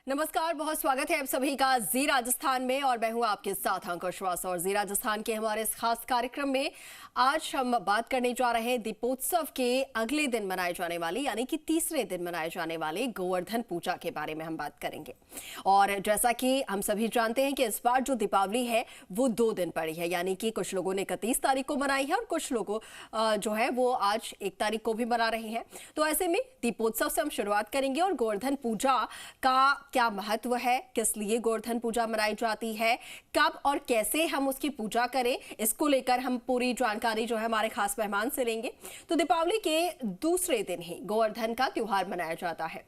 नमस्कार, बहुत स्वागत है आप सभी का जी राजस्थान में और मैं हूं आपके साथ अंकुर श्रीवास्तव। और जी राजस्थान के हमारे इस खास कार्यक्रम में आज हम बात करने जा रहे हैं दीपोत्सव के अगले दिन मनाए जाने वाली यानी कि तीसरे दिन मनाए जाने वाले गोवर्धन पूजा के बारे में हम बात करेंगे। और जैसा कि हम सभी जानते हैं कि इस बार जो दीपावली है वो 2 दिन पड़ी है, यानी कि कुछ लोगों ने 31 तारीख को मनाई है और कुछ लोगों जो है वो आज 1 तारीख को भी मना रहे हैं। तो ऐसे में दीपोत्सव से हम शुरुआत करेंगे और गोवर्धन पूजा का क्या महत्व है, किस लिए गोवर्धन पूजा मनाई जाती है, कब और कैसे हम उसकी पूजा करें, इसको लेकर हम पूरी जानकारी जो है हमारे खास मेहमान से लेंगे। तो दीपावली के दूसरे दिन ही गोवर्धन का त्योहार मनाया जाता है।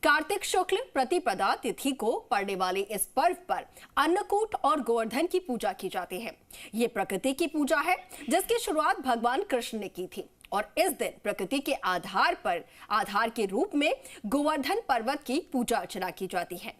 कार्तिक शुक्ल प्रतिपदा तिथि को पड़ने वाले इस पर्व पर अन्नकूट और गोवर्धन की पूजा की जाती है। ये प्रकृति की पूजा है जिसकी शुरुआत भगवान कृष्ण ने की थी और इस दिन प्रकृति के आधार के रूप में गोवर्धन पर्वत की पूजा अर्चना की जाती है।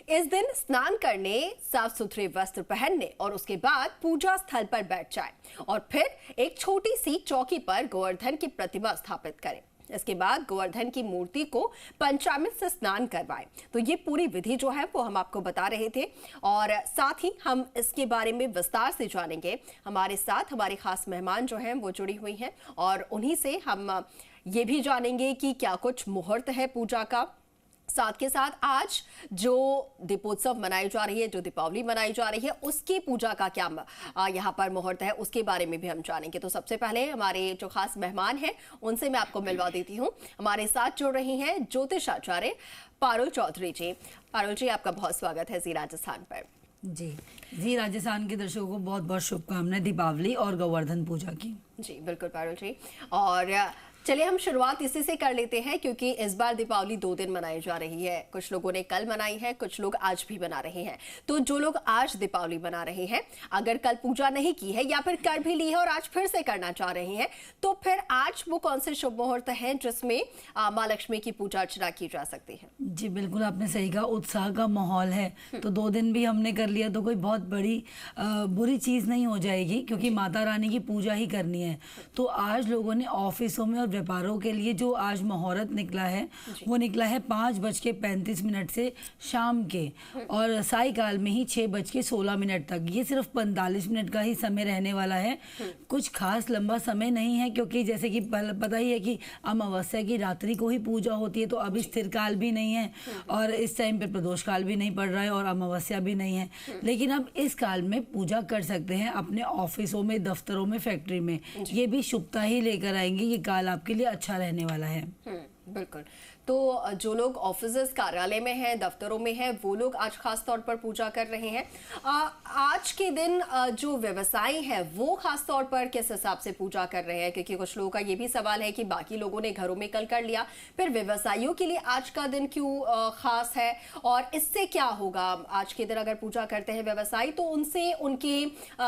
इस दिन स्नान करने, साफ सुथरे वस्त्र पहनने और उसके बाद पूजा स्थल पर बैठ जाए और फिर एक छोटी सी चौकी पर गोवर्धन की प्रतिमा स्थापित करें। इसके बाद गोवर्धन की मूर्ति को पंचामृत से स्नान करवाएं। तो ये पूरी विधि जो है वो हम आपको बता रहे थे और साथ ही हम इसके बारे में विस्तार से जानेंगे। हमारे साथ हमारे खास मेहमान जो हैं वो जुड़ी हुई हैं और उन्हीं से हम ये भी जानेंगे कि क्या कुछ मुहूर्त है पूजा का। साथ के साथ आज जो दीपोत्सव मनाई जा रही है, जो दीपावली मनाई जा रही है, उसकी पूजा का क्या यहाँ पर मुहूर्त है उसके बारे में भी हम जानेंगे। तो सबसे पहले हमारे जो खास मेहमान हैं उनसे मैं आपको मिलवा देती हूँ। हमारे साथ जुड़ रही हैं ज्योतिष आचार्य पारुल चौधरी जी। पारुल जी, आपका बहुत स्वागत है जी राजस्थान पर। जी राजस्थान के दर्शकों को बहुत बहुत शुभकामनाएं दीपावली और गोवर्धन पूजा की। जी बिल्कुल पारुल जी, और चलिए हम शुरुआत इसी से कर लेते हैं क्योंकि इस बार दीपावली 2 दिन मनाई जा रही है। कुछ लोगों ने कल मनाई है, कुछ लोग आज भी मना रहे हैं। तो जो लोग आज दीपावली मना रहे हैं, अगर कल पूजा नहीं की है या फिर कर भी ली है और आज फिर से करना चाह रहे हैं, तो फिर आज वो कौन से शुभ मुहूर्त हैं जिसमें माँ लक्ष्मी की पूजा अर्चना की जा सकती है? जी बिल्कुल, आपने सही कहा, उत्साह का माहौल है। तो 2 दिन भी हमने कर लिया तो कोई बहुत बड़ी बुरी चीज़ नहीं हो जाएगी क्योंकि माता रानी की पूजा ही करनी है। तो आज लोगों ने ऑफिसों में और व्यापारों के लिए जो आज मुहूर्त निकला है वो निकला है 5:35 से शाम के और साय काल में ही 6:16 तक। ये सिर्फ 45 मिनट का ही समय रहने वाला है, कुछ खास लंबा समय नहीं है क्योंकि जैसे कि पता ही है कि अमावस्या की रात्रि को ही पूजा होती है। तो अभी स्थिर काल भी नहीं है और इस टाइम पे प्रदोष काल भी नहीं पड़ रहा है और अमावस्या भी नहीं है, लेकिन अब इस काल में पूजा कर सकते हैं अपने ऑफिसों में, दफ्तरों में, फैक्ट्री में। ये भी शुभता ही लेकर आएंगे। ये काल आपके लिए अच्छा रहने वाला है। बिल्कुल। तो जो लोग ऑफिस कार्यालय में हैं, दफ्तरों में हैं, वो लोग आज खास तौर पर पूजा कर रहे हैं। आज के दिन जो व्यवसायी हैं वो खास तौर पर किस हिसाब से पूजा कर रहे हैं? क्योंकि कुछ लोगों का ये भी सवाल है कि बाकी लोगों ने घरों में कल कर लिया, फिर व्यवसायियों के लिए आज का दिन क्यों खास है और इससे क्या होगा? आज के दिन अगर पूजा करते हैं व्यवसायी तो उनसे उनके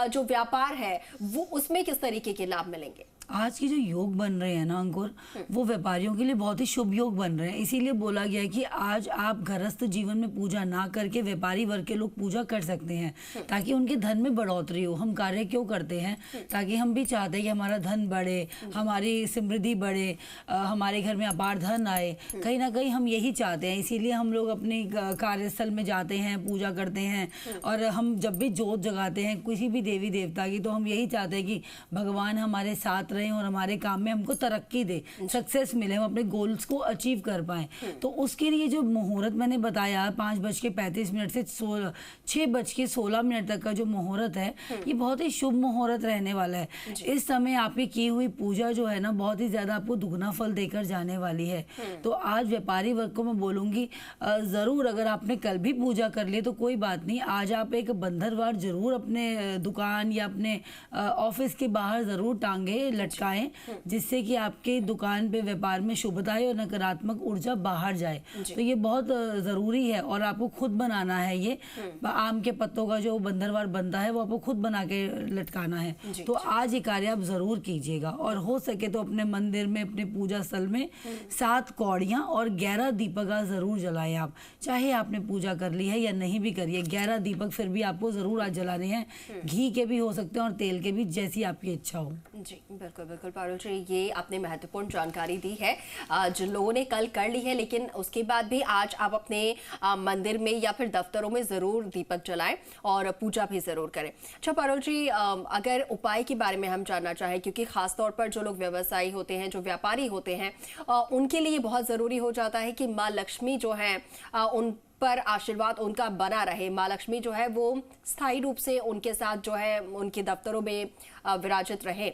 जो व्यापार है वो उसमें किस तरीके के लाभ मिलेंगे? आज के जो योग बन रहे हैं ना अंकुर, वो व्यापारियों के लिए बहुत ही शुभ योग बन रहे हैं। इसीलिए बोला गया है कि आज आप गृहस्थ जीवन में पूजा ना करके व्यापारी वर्ग के लोग पूजा कर सकते हैं ताकि उनके धन में बढ़ोतरी हो। हम कार्य क्यों करते हैं? ताकि हम भी चाहते हैं कि हमारा धन बढ़े, हमारी समृद्धि बढ़े, हमारे घर में अपार धन आए। कहीं ना कहीं हम यही चाहते हैं, इसीलिए हम लोग अपने कार्यस्थल में जाते हैं, पूजा करते हैं। और हम जब भी जोत जगाते हैं किसी भी देवी देवता की, तो हम यही चाहते हैं कि भगवान हमारे साथ रहे और हमारे काम में हमको तरक्की दे, सक्सेस मिले, हम अपने गोल्स को अचीव कर पाए। तो उसके लिए जो मुहूर्त मैंने बताया 5:35 से 6:16 तक का जो मुहूर्त है, ये बहुत ही शुभ मुहूर्त रहने वाला है। इस समय आपकी की हुई पूजा जो है ना बहुत ही ज्यादा आपको दुगना फल देकर जाने वाली है। तो आज व्यापारी वर्ग को मैं बोलूंगी जरूर, अगर आपने कल भी पूजा कर ली तो कोई बात नहीं, आज आप एक बंधनवार जरूर अपने दुकान या अपने ऑफिस के बाहर जरूर टांगे लटकाएं, जिससे कि आपके दुकान पे व्यापार में शुभता है और नकारात्मक ऊर्जा बाहर जाए। तो ये बहुत जरूरी है और आपको खुद बनाना है। ये आम के पत्तों का जो बंधनवार बनता है वो आपको खुद बना के लटकाना है। तो आज ये कार्य आप जरूर कीजिएगा और हो सके तो अपने मंदिर में, अपने पूजा स्थल में 7 कौड़ियां और 11 दीपक जरूर जलाएं। आप चाहे आपने पूजा कर ली है या नहीं भी करिए, 11 दीपक फिर भी आपको जरूर आज जलाने हैं। घी के भी हो सकते हैं और तेल के भी, जैसी आपकी इच्छा हो। जी बिल्कुल। बिल्कुल बिल्कुल पारुल जी, ये आपने महत्वपूर्ण जानकारी दी है। जिन लोगों ने कल कर ली है लेकिन उसके बाद भी आज आप अपने मंदिर में या फिर दफ्तरों में जरूर दीपक जलाएं और पूजा भी जरूर करें। अच्छा पारुल जी, अगर उपाय के बारे में हम जानना चाहें, क्योंकि खासतौर पर जो लोग व्यवसायी होते हैं, जो व्यापारी होते हैं, उनके लिए बहुत जरूरी हो जाता है कि माँ लक्ष्मी जो है उन पर आशीर्वाद उनका बना रहे, माँ लक्ष्मी जो है वो स्थायी रूप से उनके साथ जो है उनके दफ्तरों में विराजित रहे।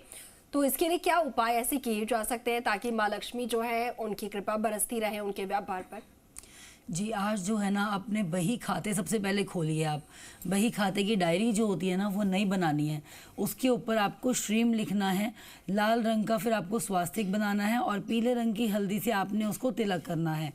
तो इसके लिए क्या उपाय ऐसे किए जा सकते हैं ताकि माँ लक्ष्मी जो है उनकी कृपा बरसती रहे उनके व्यापार पर? जी, आज जो है ना अपने बही खाते सबसे पहले खोलिए आप। बही खाते की डायरी जो होती है ना वो नई बनानी है। उसके ऊपर आपको श्रीम लिखना है, लाल रंग का फिर आपको स्वास्तिक बनाना है और पीले रंग की हल्दी से आपने उसको तिलक करना है।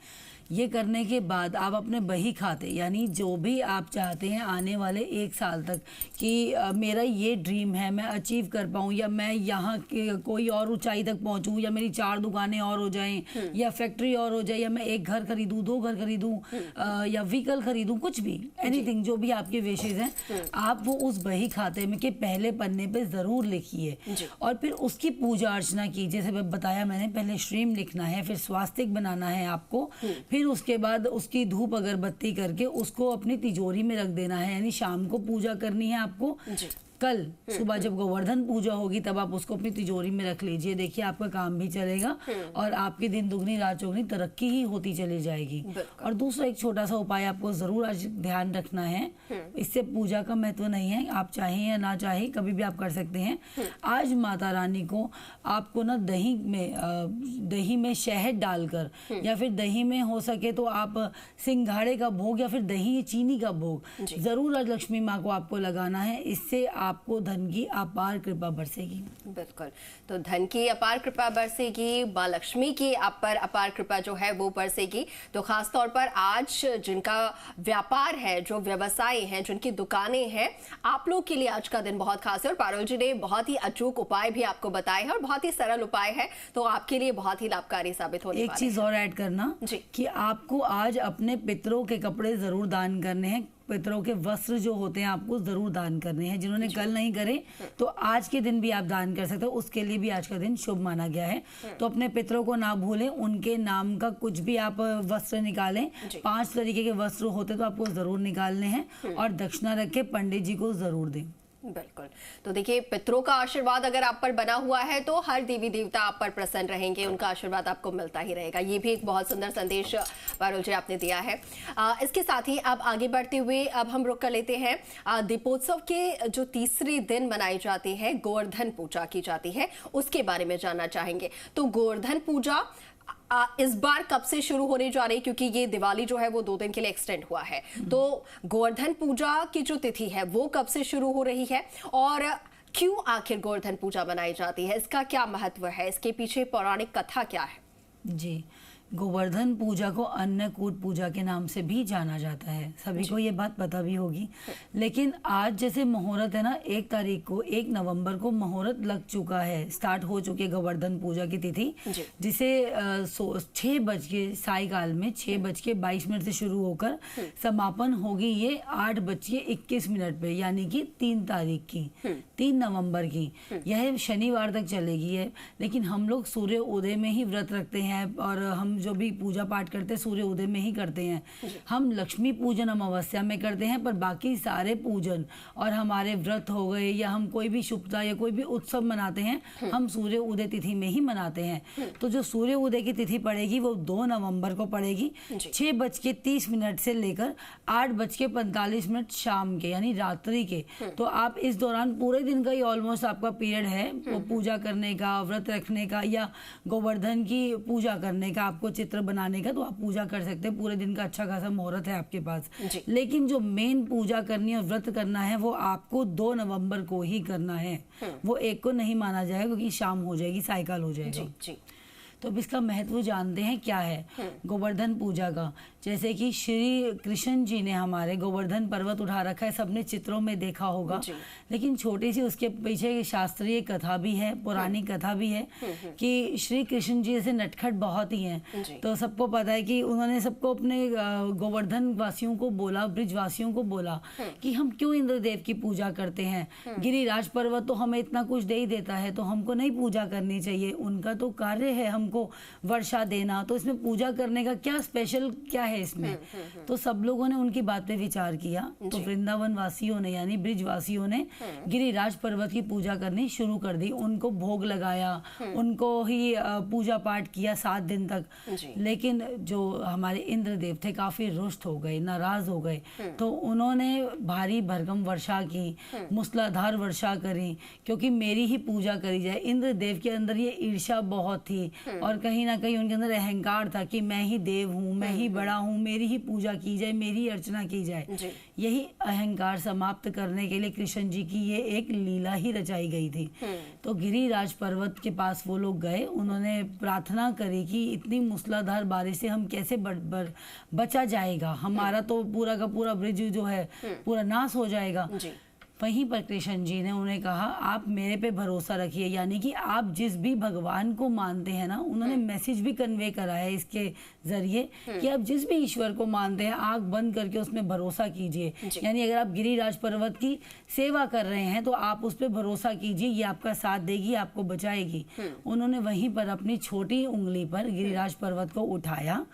ये करने के बाद आप अपने बही खाते यानी जो भी आप चाहते हैं आने वाले 1 साल तक कि मेरा ये ड्रीम है, मैं अचीव कर पाऊँ या मैं यहाँ कोई और ऊंचाई तक पहुँचूँ या मेरी 4 दुकानें और हो जाएं या फैक्ट्री और हो जाए या मैं 1 घर खरीदूँ, 2 घर खरीदूँ या व्हीकल खरीदूँ, कुछ भी एनीथिंग जो भी आपके विशेष हैं आप वो उस बही खाते में के पहले पन्ने पे ज़रूर लिखिए और फिर उसकी पूजा अर्चना कीजिए। जैसे बताया मैंने, पहले श्रीम लिखना है, फिर स्वास्तिक बनाना है आपको, फिर उसके बाद उसकी धूप अगरबत्ती करके उसको अपनी तिजोरी में रख देना है। यानी शाम को पूजा करनी है आपको। कल सुबह जब गोवर्धन पूजा होगी तब आप उसको अपनी तिजोरी में रख लीजिए। देखिए आपका काम भी चलेगा और आपके दिन दुगनी रात चौगनी तरक्की ही होती चली जाएगी। और दूसरा एक छोटा सा उपाय आपको जरूर आज ध्यान रखना है, इससे पूजा का महत्व नहीं है, आप चाहें या ना चाहें कभी भी आप कर सकते हैं। आज माता रानी को आपको ना दही में शहद डालकर या फिर दही में हो सके तो आप सिंघाड़े का भोग या फिर दही चीनी का भोग जरूर आज लक्ष्मी माँ को आपको लगाना है। इससे आपको धन की अपार कृपा बरसेगी। बिल्कुल, तो धन की अपार कृपा बरसेगी, माँ लक्ष्मी की आप पर अपार कृपा जो है वो बरसेगी। तो खास तौर पर आज जिनका व्यापार है, जो व्यवसाय हैं, जिनकी दुकानें हैं, आप लोग के लिए आज का दिन बहुत खास है। और पारुल जी ने बहुत ही अचूक उपाय भी आपको बताए हैं और बहुत ही सरल उपाय है, तो आपके लिए बहुत ही लाभकारी साबित होने वाले हैं। एक चीज और ऐड करना कि आपको आज अपने पितरों के कपड़े जरूर दान करने हैं, पितरों के वस्त्र जो होते हैं आपको जरूर दान करने हैं। जिन्होंने कल नहीं करे तो आज के दिन भी आप दान कर सकते हो, उसके लिए भी आज का दिन शुभ माना गया है। तो अपने पितरों को ना भूलें, उनके नाम का कुछ भी आप वस्त्र निकालें। 5 तरीके के वस्त्र होते तो आपको जरूर निकालने हैं और दक्षिणा रख के पंडित जी को जरूर दें। बिल्कुल, तो देखिए पितरों का आशीर्वाद अगर आप पर बना हुआ है तो हर देवी देवता आप पर प्रसन्न रहेंगे, उनका आशीर्वाद आपको मिलता ही रहेगा। ये भी एक बहुत सुंदर संदेश पारुल जी आपने दिया है। इसके साथ ही अब आगे बढ़ते हुए अब हम रुक कर लेते हैं दीपोत्सव के जो तीसरे दिन मनाई जाती है, गोवर्धन पूजा की जाती है, उसके बारे में जानना चाहेंगे। तो गोवर्धन पूजा इस बार कब से शुरू होने जा रही, क्योंकि ये दिवाली जो है वो 2 दिन के लिए एक्सटेंड हुआ है, तो गोवर्धन पूजा की जो तिथि है वो कब से शुरू हो रही है और क्यों आखिर गोवर्धन पूजा मनाई जाती है, इसका क्या महत्व है, इसके पीछे पौराणिक कथा क्या है? जी, गोवर्धन पूजा को अन्नकूट पूजा के नाम से भी जाना जाता है, सभी को ये बात पता भी होगी। लेकिन आज जैसे मुहूर्त है ना, 1 तारीख को 1 नवंबर को मुहूर्त लग चुका है, स्टार्ट हो चुकी है गोवर्धन पूजा की तिथि, जिसे 6 बज के सायकाल में 6:22 से शुरू होकर समापन होगी ये 8:21 पे, यानी कि 3 तारीख की, 3 नवंबर की। यह शनिवार तक चलेगी है। लेकिन हम लोग सूर्य उदय में ही व्रत रखते हैं और हम जो भी पूजा पाठ करते हैं सूर्य उदय में ही करते हैं। हम लक्ष्मी पूजन अमावस्या में करते हैं, पर बाकी सारे पूजन और हमारे व्रत हो गए या हम कोई भी शुभता या कोई भी उत्सव मनाते हैं हम सूर्य उदय तिथि में ही मनाते हैं। तो जो सूर्य उदय की तिथि पड़ेगी वो 2 नवंबर को पड़ेगी, 6:30 से लेकर 8:45 शाम के, यानी रात्रि के। तो आप इस दौरान पूरे दिन का ही ऑलमोस्ट आपका पीरियड है वो पूजा करने का, व्रत रखने का या गोवर्धन की पूजा करने का, आपको चित्र बनाने का, तो आप पूजा कर सकते हैं। पूरे दिन का अच्छा खासा मुहूर्त है आपके पास। लेकिन जो मेन पूजा करनी है और व्रत करना है वो आपको 2 नवंबर को ही करना है, वो 1 को नहीं माना जाएगा क्योंकि शाम हो जाएगी, सायकाल हो जाएगा। तो अब इसका महत्व जानते हैं क्या है गोवर्धन पूजा का। जैसे कि श्री कृष्ण जी ने हमारे गोवर्धन पर्वत उठा रखा है, सबने चित्रों में देखा होगा, लेकिन छोटी सी उसके पीछे शास्त्रीय कथा भी है, पौराणिक कथा भी है कि श्री कृष्ण जी जैसे नटखट बहुत ही हैं, तो सबको पता है कि उन्होंने सबको अपने गोवर्धन वासियों को बोला, ब्रिजवासियों को बोला कि हम क्यों इंद्रदेव की पूजा करते हैं, गिरिराज पर्वत तो हमें इतना कुछ दे ही देता है, तो हमको नहीं पूजा करनी चाहिए, उनका तो कार्य है हमको वर्षा देना, तो इसमें पूजा करने का क्या स्पेशल क्या है इसमें। तो सब लोगों ने उनकी बात पे विचार किया, तो वृंदावन वासियों ने यानी ब्रिजवासियों ने गिरिराज पर्वत की पूजा करनी शुरू कर दी, उनको भोग लगाया, उनको ही पूजा पाठ किया 7 दिन तक। लेकिन जो हमारे इंद्रदेव थे काफी रुष्ट हो गए, नाराज हो गए, तो उन्होंने भारी भरकम वर्षा की, मूसलाधार वर्षा करी, क्योंकि मेरी ही पूजा करी जाए। इंद्रदेव के अंदर ये ईर्ष्या बहुत थी और कहीं ना कहीं उनके अंदर अहंकार था कि मैं ही देव हूँ, मैं ही बड़ा हूँ, मेरी ही पूजा की जाए, मेरी अर्चना की जाए। यही अहंकार समाप्त करने के लिए कृष्ण जी की ये एक लीला ही रचाई गई थी। तो गिरिराज पर्वत के पास वो लोग गए, उन्होंने प्रार्थना करी कि इतनी मूसलाधार बारिश से हम कैसे बचा जाएगा, हमारा तो पूरा का पूरा ब्रिज जो है पूरा नाश हो जाएगा। वहीं पर कृष्ण जी ने उन्हें कहा आप मेरे पे भरोसा रखिए, यानी कि आप जिस भी भगवान को मानते हैं ना, उन्होंने मैसेज भी कन्वे करा है इसके जरिए कि आप जिस भी ईश्वर को मानते हैं आंख बंद करके उसमें भरोसा कीजिए। यानी अगर आप गिरिराज पर्वत की सेवा कर रहे हैं तो आप उस पर भरोसा कीजिए, ये आपका साथ देगी, आपको बचाएगी। उन्होंने वहीं पर अपनी छोटी उंगली पर गिरिराज पर्वत को उठाया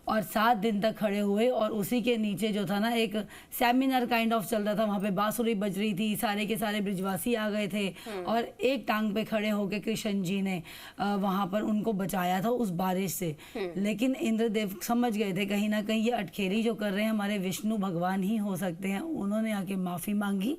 और 7 दिन तक खड़े हुए, और उसी के नीचे जो था ना एक सेमिनार काइंड ऑफ चल रहा था, वहां पे बांसुरी बज रही थी, सारे के सारे ब्रिजवासी आ गए थे और एक टांग पे खड़े होके कृष्ण जी ने वहां पर उनको बचाया था उस बारिश से। लेकिन इंद्रदेव समझ गए थे कहीं ना कहीं ये अटखेरी जो कर रहे हैं हमारे विष्णु भगवान ही हो सकते हैं। उन्होंने आके माफी मांगी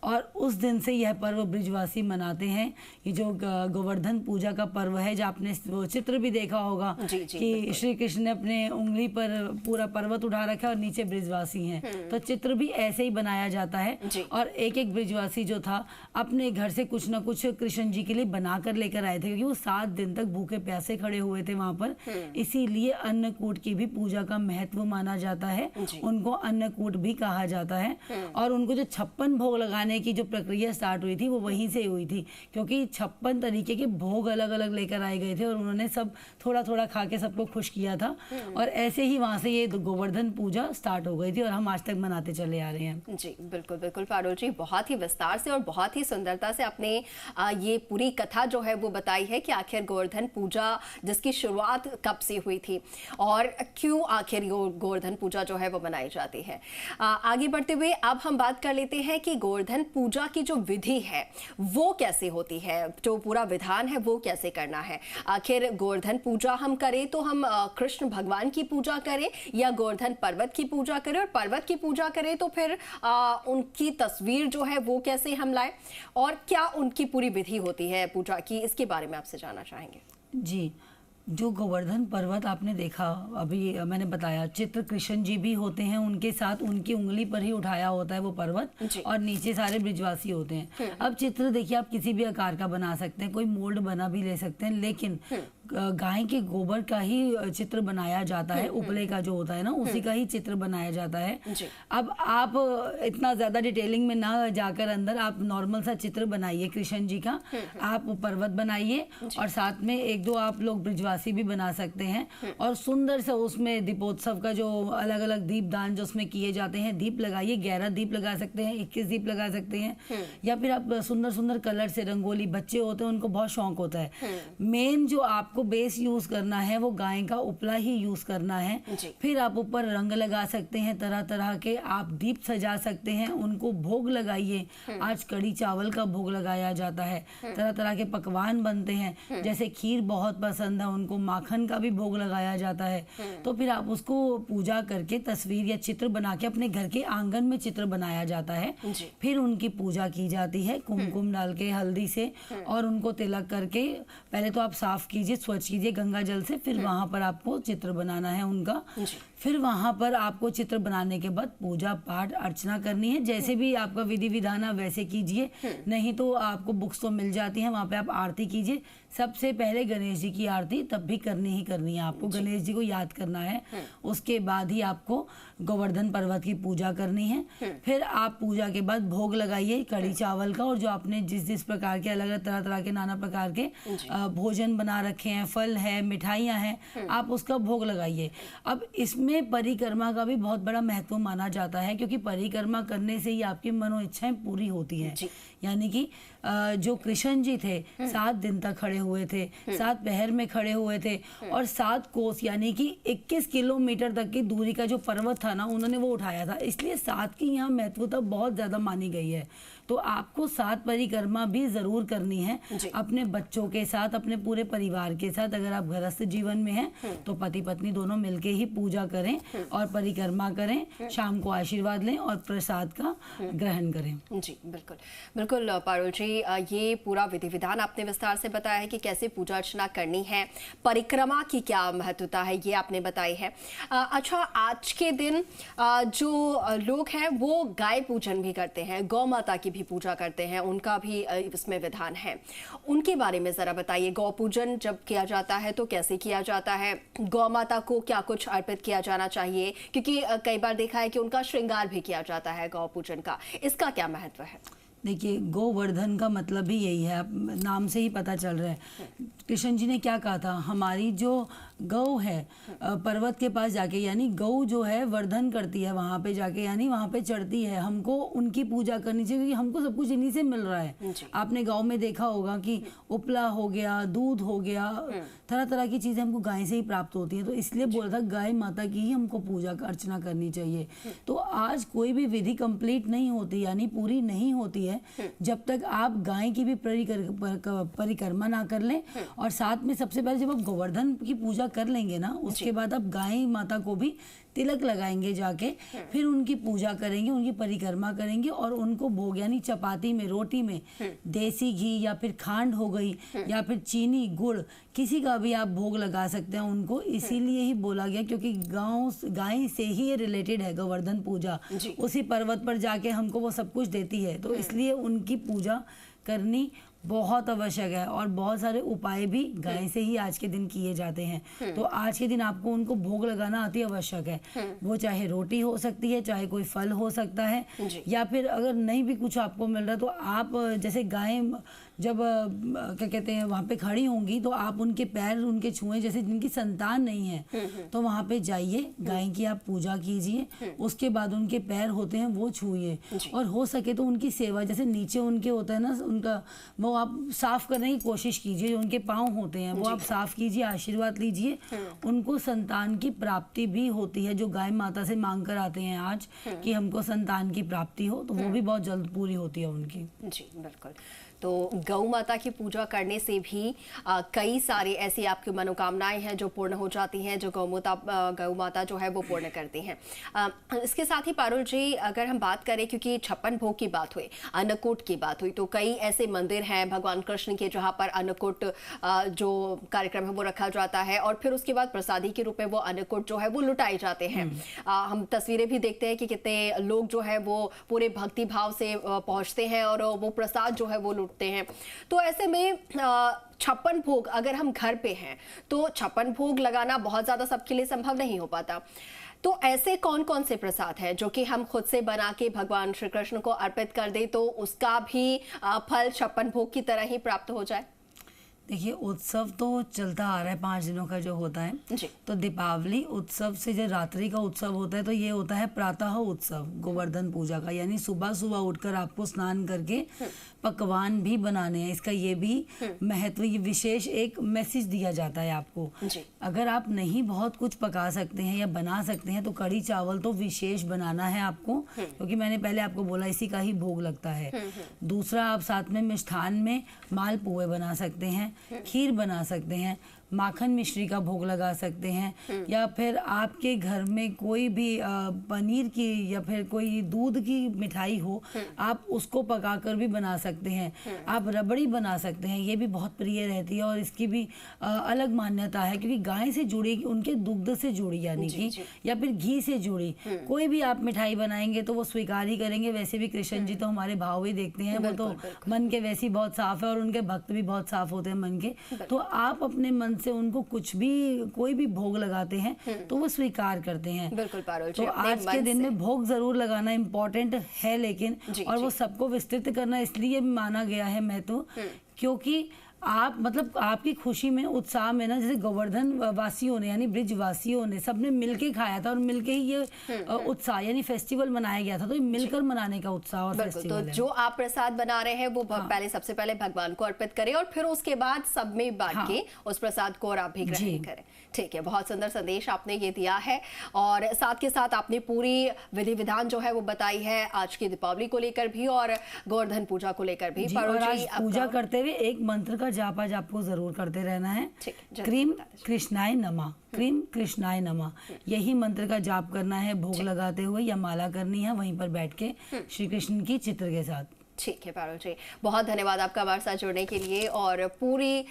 और उस दिन से यह पर्व ब्रिजवासी मनाते हैं। ये जो गोवर्धन पूजा का पर्व है, जो आपने वो चित्र भी देखा होगा कि श्री कृष्ण ने अपने उंगली पर पूरा पर्वत उठा रखा है और नीचे ब्रिजवासी हैं, तो चित्र भी ऐसे ही बनाया जाता है। और एक एक ब्रिजवासी जो था अपने घर से कुछ ना कुछ कृष्ण जी के लिए बना कर लेकर आए थे, क्योंकि वो 7 दिन तक भूखे प्यासे खड़े हुए थे वहां पर। इसीलिए अन्नकूट की भी पूजा का महत्व माना जाता है, उनको अन्नकूट भी कहा जाता है। और उनको जो 56 भोग लगाने की जो प्रक्रिया स्टार्ट हुई थी वो वहीं से हुई थी, क्योंकि 56 तरीके के भोग अलग अलग लेकर आए गए थे और उन्होंने सब थोड़ा थोड़ा खा के सबको खुश किया था। और ऐसे ही वहां से ये गोवर्धन पूजा स्टार्ट हो गई थी और हम आज तक मनाते चले आ रहे हैं। जी बिल्कुल बिल्कुल पारुल जी, बहुत ही विस्तार से और बहुत ही सुंदरता से आपने ये पूरी कथा जो है वो बताई है कि आखिर गोवर्धन पूजा जिसकी शुरुआत कब से हुई थी और क्यों आखिर गोवर्धन पूजा जो है वो मनाई जाती है। आगे बढ़ते हुए अब हम बात कर लेते हैं कि गोवर्धन पूजा की जो विधि है वो कैसे होती है, जो पूरा विधान है वो कैसे करना है। आखिर गोवर्धन पूजा हम करें तो हम कृष्ण भगवान की पूजा करें या गोवर्धन पर्वत की पूजा करें, और पर्वत की पूजा करें तो फिर उनकी तस्वीर जो है वो कैसे हम लाएं, और क्या उनकी पूरी विधि होती है पूजा की, इसके बारे में आपसे जानना चाहेंगे। जी, जो गोवर्धन पर्वत आपने देखा, अभी मैंने बताया चित्र कृष्ण जी भी होते हैं, उनके साथ उनकी उंगली पर ही उठाया होता है वो पर्वत और नीचे सारे ब्रिजवासी होते हैं। अब चित्र देखिए आप किसी भी आकार का बना सकते हैं, कोई मोल्ड बना भी ले सकते हैं, लेकिन गाय के गोबर का ही चित्र बनाया जाता है, उपले का जो होता है ना उसी का ही चित्र बनाया जाता है। अब आप इतना ज्यादा डिटेलिंग में ना जाकर अंदर आप नॉर्मल सा चित्र बनाइए कृष्ण जी का, आप पर्वत बनाइए और साथ में 1-2 आप लोग ब्रिजवासी भी बना सकते हैं, और सुंदर सा उसमें दीपोत्सव का जो अलग अलग दीप दान जो उसमें किए जाते हैं, दीप लगाइए, 11 दीप लगा सकते हैं, 21 दीप लगा सकते हैं, या फिर आप सुंदर सुंदर कलर से रंगोली, बच्चे होते हैं उनको बहुत शौक होता है। मेन जो आप को बेस यूज करना है वो गाय का उपला ही यूज करना है। फिर आप ऊपर रंग लगा सकते हैं तरह तरह के, आप दीप सजा सकते हैं, उनको भोग लगाइए। आज कड़ी चावल का भोग लगाया जाता है, तरह तरह के पकवान बनते हैं, जैसे खीर बहुत पसंद है उनको, माखन का भी भोग लगाया जाता है। तो फिर आप उसको पूजा करके तस्वीर या चित्र बना के अपने घर के आंगन में चित्र बनाया जाता है, फिर उनकी पूजा की जाती है कुमकुम डाल के, हल्दी से, और उनको तिलक करके पहले तो आप साफ कीजिए, स्वच्छ कीजिए गंगा जल से, फिर वहां पर आपको चित्र बनाना है उनका। फिर वहां पर आपको चित्र बनाने के बाद पूजा पाठ अर्चना करनी है। जैसे भी आपका विधि विधान है वैसे कीजिए, नहीं तो आपको बुक्स तो मिल जाती हैं, वहां पे आप आरती कीजिए। सबसे पहले गणेश जी की आरती तब भी करनी ही करनी है आपको, गणेश जी को याद करना है। उसके बाद ही आपको गोवर्धन पर्वत की पूजा करनी है। फिर आप पूजा के बाद भोग लगाइए कढ़ी चावल का, और जो आपने जिस प्रकार के अलग अलग तरह तरह के नाना प्रकार के भोजन बना रखे हैं, फल है, मिठाइयाँ हैं, आप उसका भोग लगाइए। अब इसमें परिक्रमा का भी बहुत बड़ा महत्व माना जाता है, क्योंकि परिक्रमा करने से ही आपकी मनोइच्छाएं पूरी होती हैं। यानी कि जो कृष्ण जी थे 7 दिन तक खड़े हुए थे, 7 पहर में खड़े हुए थे, और 7 कोस यानी कि 21 किलोमीटर तक की दूरी का जो पर्वत था ना, उन्होंने वो उठाया था। इसलिए 7 की यहाँ महत्वता बहुत ज्यादा मानी गई है। तो आपको 7 परिक्रमा भी जरूर करनी है अपने बच्चों के साथ, अपने पूरे परिवार के साथ। अगर आप गृहस्थ जीवन में हैं तो पति पत्नी दोनों मिलके ही पूजा करें और परिक्रमा करें, शाम को आशीर्वाद लें और प्रसाद का ग्रहण करें। जी बिल्कुल बिल्कुल पारुल जी, ये पूरा विधि विधान आपने विस्तार से बताया है कि कैसे पूजा अर्चना करनी है, परिक्रमा की क्या महत्वता है, ये आपने बताई है। अच्छा, आज के दिन जो लोग हैं वो गाय पूजन भी करते हैं, गौ माता की भी पूजा करते हैं, उनका भी इसमें विधान है, उनके बारे में जरा बताइए। गौ पूजन जब किया जाता है तो कैसे किया जाता है, गौ माता को क्या कुछ अर्पित किया जाना चाहिए, क्योंकि कई बार देखा है कि उनका श्रृंगार भी किया जाता है गौ पूजन का, इसका क्या महत्व है? देखिए, गोवर्धन का मतलब भी यही है, नाम से ही पता चल रहा है। कृष्ण जी ने क्या कहा था, हमारी जो गौ है पर्वत के पास जाके, यानी गौ जो है वर्धन करती है वहां पे जाके, यानी वहां पे चढ़ती है, हमको उनकी पूजा करनी चाहिए, क्योंकि हमको सब कुछ इन्हीं से मिल रहा है। आपने गांव में देखा होगा कि उपला हो गया, दूध हो गया, तरह तरह की चीजें हमको गाय से ही प्राप्त होती हैं। तो इसलिए बोला था गाय माता की ही हमको पूजा अर्चना करनी चाहिए। तो आज कोई भी विधि कंप्लीट नहीं होती, यानी पूरी नहीं होती है जब तक आप गाय की भी परिक्रमा ना कर लें। और साथ में सबसे पहले जब आप गोवर्धन की पूजा कर लेंगे ना, उसके बाद आप गाय माता को भी तिलक लगाएंगे जाके, फिर उनकी पूजा करेंगे, उनकी परिक्रमा करेंगे, और उनको भोग यानी चपाती में, रोटी में देसी घी या फिर खांड हो गई या फिर चीनी गुड़, किसी का भी आप भोग लगा सकते हैं उनको। इसीलिए ही बोला गया क्योंकि गाय से ही ये रिलेटेड है गोवर्धन पूजा, उसी पर्वत पर जाके हमको वो सब कुछ देती है, तो इसलिए उनकी पूजा करनी बहुत आवश्यक है। और बहुत सारे उपाय भी गाय से ही आज के दिन किए जाते हैं। तो आज के दिन आपको उनको भोग लगाना अति आवश्यक है। वो चाहे रोटी हो सकती है, चाहे कोई फल हो सकता है, या फिर अगर नहीं भी कुछ आपको मिल रहा तो आप जैसे गाय जब क्या कहते हैं वहां पे खड़ी होंगी तो आप उनके पैर उनके छुएं, जैसे जिनकी संतान नहीं है तो वहां पे जाइए, गाय की आप पूजा कीजिए, उसके बाद उनके पैर होते हैं वो छुइए, और हो सके तो उनकी सेवा, जैसे नीचे उनके होता है ना उनका, वो आप साफ करने की कोशिश कीजिए, जो उनके पाँव होते हैं वो आप साफ कीजिए, आशीर्वाद लीजिए। उनको संतान की प्राप्ति भी होती है, जो गाय माता से मांग कर आते हैं आज कि हमको संतान की प्राप्ति हो, तो वो भी बहुत जल्द पूरी होती है उनकी। जी बिल्कुल। तो गौ माता की पूजा करने से भी कई सारी ऐसी आपकी मनोकामनाएं हैं जो पूर्ण हो जाती हैं, जो गौ माता जो है वो पूर्ण करती हैं। इसके साथ ही पारुल जी, अगर हम बात करें, क्योंकि 56 भोग की बात हुई, अन्नकूट की बात हुई, तो कई ऐसे मंदिर हैं भगवान कृष्ण के जहाँ पर अन्नकूट जो कार्यक्रम है वो रखा जाता है, और फिर उसके बाद प्रसादी के रूप में वो अन्नकूट जो है वो लुटाए जाते हैं। हम तस्वीरें भी देखते हैं कि कितने लोग जो है वो पूरे भक्ति भाव से पहुंचते हैं और वो प्रसाद जो है वो लूटते हैं। तो ऐसे में 56 भोग अगर हम घर पे हैं तो 56 भोग लगाना बहुत ज्यादा सबके लिए संभव नहीं हो पाता। तो ऐसे कौन कौन से प्रसाद हैं जो कि हम खुद से बना के भगवान श्री कृष्ण को अर्पित कर दे तो उसका भी फल 56 भोग की तरह ही प्राप्त हो जाए? देखिए, उत्सव तो चलता आ रहा है 5 दिनों का जो होता है जी। तो दीपावली उत्सव से जो रात्रि का उत्सव होता है तो ये होता है प्रातः उत्सव गोवर्धन पूजा का, यानी सुबह सुबह उठकर आपको स्नान करके पकवान भी बनाने हैं। इसका ये भी महत्व, ये विशेष एक मैसेज दिया जाता है आपको। अगर आप नहीं बहुत कुछ पका सकते हैं या बना सकते हैं तो कढ़ी चावल तो विशेष बनाना है आपको, क्योंकि मैंने पहले आपको बोला इसी का ही भोग लगता है। दूसरा, आप साथ में मिष्ठान में मालपुए बना सकते हैं, खीर बना सकते हैं, माखन मिश्री का भोग लगा सकते हैं, या फिर आपके घर में कोई भी पनीर की या फिर कोई दूध की मिठाई हो, आप उसको पकाकर भी बना सकते हैं। आप रबड़ी बना सकते हैं, ये भी बहुत प्रिय रहती है और इसकी भी अलग मान्यता है, क्योंकि गाय से जुड़ी, उनके दुग्ध से जुड़ी यानी कि, या फिर घी से जुड़ी कोई भी आप मिठाई बनाएंगे तो वो स्वीकार ही करेंगे। वैसे भी कृष्ण जी तो हमारे भाव ही देखते हैं, वो तो मन के वैसे ही बहुत साफ है और उनके भक्त भी बहुत साफ होते हैं मन के। तो आप अपने मन से उनको कुछ भी, कोई भी भोग लगाते हैं तो वो स्वीकार करते हैं। बिल्कुल पारुल जी, तो आज के दिन में भोग जरूर लगाना इम्पोर्टेंट है, लेकिन और वो सबको विस्तृत करना इसलिए माना गया है मैं तो, क्योंकि आप मतलब आपकी खुशी में, उत्साह में ना, जैसे गोवर्धन वासियों ने यानी ब्रिज वासियों ने सबने मिलके खाया था और मिलके ही ये उत्साह यानी फेस्टिवल मनाया गया था। तो ये मिलकर मनाने का उत्साह और फेस्टिवल तो जो आप प्रसाद बना रहे हैं वो पहले सबसे पहले भगवान को अर्पित करें और फिर उसके बाद सब में बांट के उस प्रसाद को और आप भी ग्रहण करें। ठीक है, बहुत सुंदर संदेश आपने ये दिया है और साथ के साथ आपने पूरी विधि विधान जो है वो बताई है आज की दीपावली को लेकर भी और गोवर्धन पूजा को लेकर भी। और आज पूजा करते हुए एक मंत्र का जाप आज आपको जरूर करते रहना है। क्रीम कृष्णाय नमः, क्रीम कृष्णाय नमः, यही मंत्र का जाप करना है भोग लगाते हुए, या माला करनी है वहीं पर बैठ के श्री कृष्ण की चित्र के साथ। ठीक है पारुल जी, बहुत धन्यवाद आपका हमारे साथ जुड़ने के लिए और पूरी